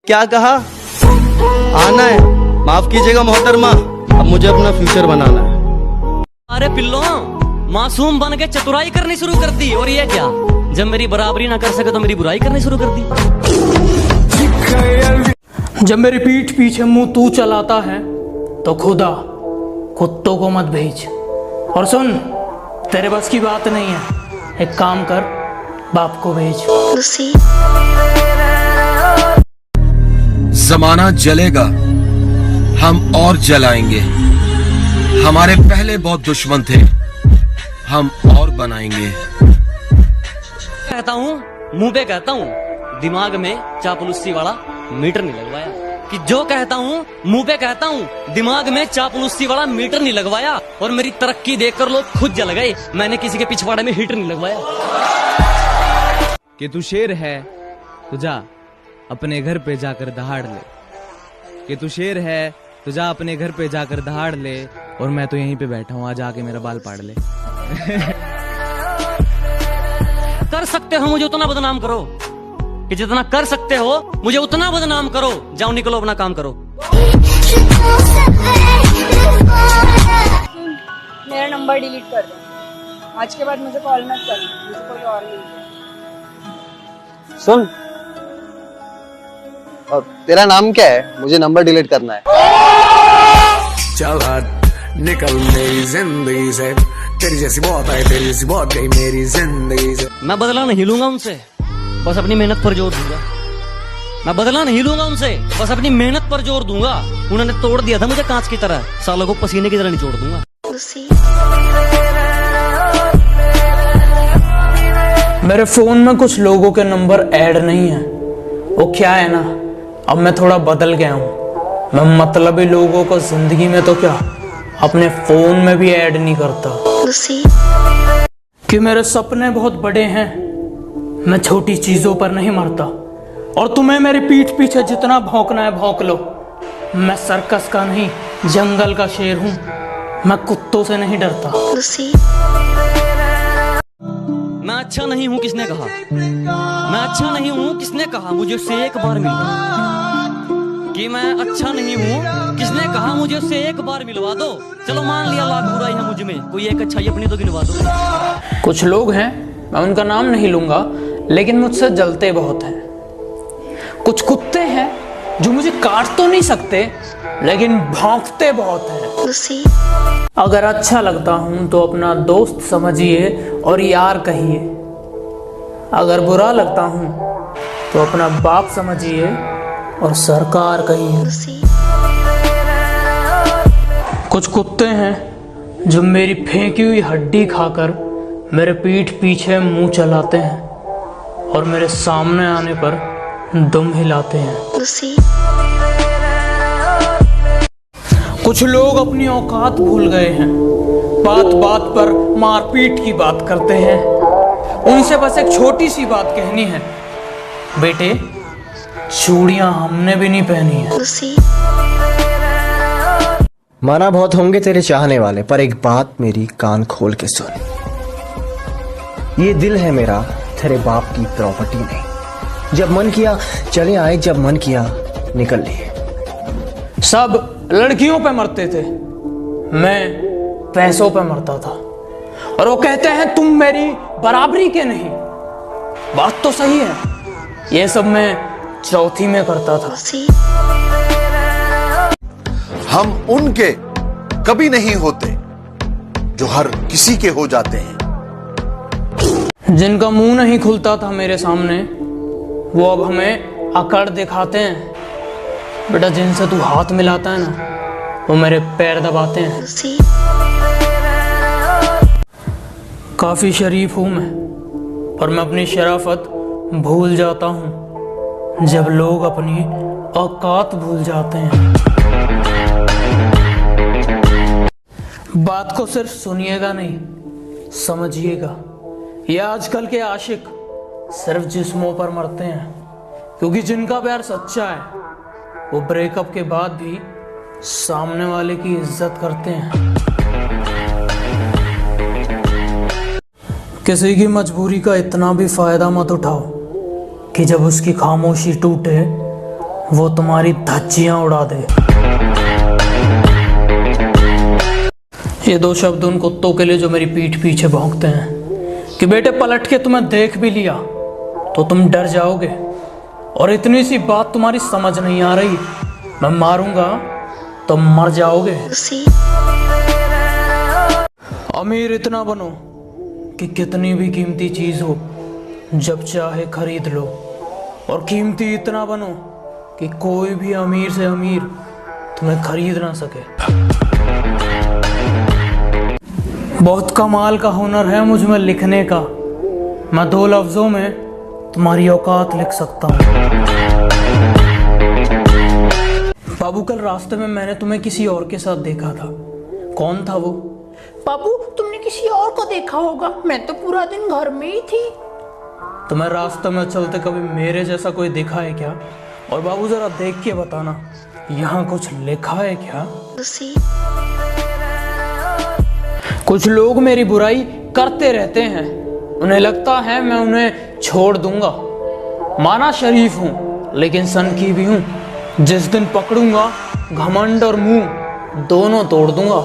क्या कहा? आना है? माफ कीजिएगा मोहतरमा, अब मुझे अपना फ्यूचर बनाना है। अरे पिल्लो, मासूम बन के चतुराई करनी शुरू कर दी, और ये क्या, जब मेरी बराबरी ना कर सके तो मेरी बुराई करनी शुरू कर दी। जब मेरी पीठ पीछे मुंह तू चलाता है तो खुदा कुत्तों को मत भेज। और सुन, तेरे बस की बात नहीं है, एक काम कर, बाप को भेज। जमाना जलेगा, हम और जलाएंगे। हमारे पहले बहुत दुश्मन थे, हम और बनाएंगे। कहता हूँ, मुंह पे कहता हूँ, दिमाग में चापलूसी वाला मीटर नहीं लगवाया। कि जो कहता हूँ मुंह पे कहता हूँ, दिमाग में चापलूसी वाला मीटर नहीं लगवाया। और मेरी तरक्की देखकर लोग खुद जल गए, मैंने किसी के पिछवाड़े में हीटर नहीं लगवाया। कि तू शेर है तो जा अपने घर पे जाकर दहाड़ ले। कि तू शेर है तो जा अपने घर पे जाकर दहाड़ ले, और मैं तो यहीं पे बैठा हूँ, आज आके मेरा बाल पाड़ ले। कर सकते हो मुझे उतना बदनाम करो, कि जितना कर सकते हो मुझे उतना बदनाम करो। जाओ निकलो, अपना काम करो। मेरा नंबर डिलीट कर दो, आज के बाद मुझे कॉल मत करना, मुझे कोई और नहीं। सुन, और तेरा नाम क्या है? मुझे नंबर डिलीट करना है। चल हट, निकल मेरी जिंदगी से, तेरी जैसी बहुत आई, तेरी जैसी बहुत गई मेरी जिंदगी से। मैं बदला नहीं लूंगा उनसे, बस अपनी मेहनत पर जोर दूंगा। मैं बदला नहीं लूंगा उनसे, बस अपनी मेहनत पर जोर दूंगा। उन्होंने तोड़ दिया था मुझे कांच की तरह, सालों को पसीने की तरह निचोड़ दूंगा। मेरे फोन में कुछ लोगों के नंबर ऐड नहीं है। वो क्या है ना, अब मैं थोड़ा बदल गया हूँ। मैं मतलबी लोगों को जिंदगी में तो क्या, अपने फोन में भी ऐड नहीं करता। कि मेरे सपने बहुत बड़े हैं, मैं छोटी चीजों पर नहीं मरता। और तुम्हें मेरी पीठ पीछे जितना भौंकना है भौंक लो, मैं सर्कस का नहीं, जंगल का शेर हूँ, मैं कुत्तों से नहीं डरता। मैं अच्छा नहीं हूँ किसने कहा? मैं अच्छा नहीं हूँ किसने कहा? मुझे उससे एक बार मिलवा। कि मैं अच्छा नहीं हूँ किसने कहा? मुझे उससे एक बार मिलवा दो। चलो मान लिया लाख बुराई है मुझ में, कोई एक अच्छाई अपनी तो गिनवा दो। कुछ लोग हैं, मैं उनका नाम नहीं लूंगा, लेकिन मुझसे जलते बहुत हैं। कुछ कुत्ते हैं जो मुझे काट तो नहीं सकते, लेकिन भौंकते बहुत हैं। अगर अच्छा लगता हूं तो अपना दोस्त समझिए और यार कहिए। अगर बुरा लगता हूं तो अपना बाप समझिए और सरकार कहिए। कुछ कुत्ते हैं जो मेरी फेंकी हुई हड्डी खाकर मेरे पीठ पीछे मुंह चलाते हैं और मेरे सामने आने पर दुम हिलाते हैं। कुछ लोग अपनी औकात भूल गए हैं, बात बात पर मारपीट की बात करते हैं। उनसे बस एक छोटी सी बात कहनी है, बेटे चूड़ियां हमने भी नहीं पहनी है। माना बहुत होंगे तेरे चाहने वाले, पर एक बात मेरी कान खोल के सुन। ये दिल है मेरा, तेरे बाप की प्रॉपर्टी नहीं। जब मन किया चले आए, जब मन किया निकल लिए। सब लड़कियों पे मरते थे, मैं पैसों पे मरता था। और वो कहते हैं तुम मेरी बराबरी के नहीं। बात तो सही है, ये सब मैं चौथी में करता था। हम उनके कभी नहीं होते जो हर किसी के हो जाते हैं। जिनका मुंह नहीं खुलता था मेरे सामने, वो अब हमें अकड़ दिखाते हैं। बेटा जिनसे तू हाथ मिलाता है ना, वो मेरे पैर दबाते हैं। काफी शरीफ हूं मैं, और मैं अपनी शराफत भूल जाता हूं जब लोग अपनी औकात भूल जाते हैं। बात को सिर्फ सुनिएगा नहीं, समझिएगा। ये आजकल के आशिक सिर्फ जिस्मों पर मरते हैं, क्योंकि जिनका प्यार सच्चा है वो ब्रेकअप के बाद भी सामने वाले की इज्जत करते हैं। किसी की मजबूरी का इतना भी फायदा मत उठाओ कि जब उसकी खामोशी टूटे वो तुम्हारी धज्जियां उड़ा दे। ये 2 शब्द उन कुत्तों के लिए जो मेरी पीठ पीछे भौंकते हैं कि बेटे पलट के तुम्हें देख भी लिया तो तुम डर जाओगे, और इतनी सी बात तुम्हारी समझ नहीं आ रही, मैं मारूंगा तो मर जाओगे। अमीर इतना बनो कि कितनी भी कीमती चीज हो जब चाहे खरीद लो, और कीमती इतना बनो कि कोई भी अमीर से अमीर तुम्हें खरीद ना सके। बहुत कमाल का हुनर है मुझ में लिखने का, मैं 2 लफ्जों में तुम्हारी औकात लिख सकता हूँ। बाबू कल रास्ते में मैंने तुम्हें किसी और के साथ देखा था, कौन था वो? बाबू तुमने किसी और को देखा होगा, मैं तो पूरा दिन घर में ही थी। तुम्हें रास्ते में चलते कभी मेरे जैसा कोई देखा है क्या? और बाबू जरा देख के बताना, यहाँ कुछ लिखा है क्या? कुछ लोग मेरी बुराई करते रहते हैं, उन्हें लगता है मैं उन्हें छोड़ दूंगा। माना शरीफ हूँ लेकिन सनकी भी हूँ, जिस दिन पकड़ूंगा घमंड और मुंह दोनों तोड़ दूंगा।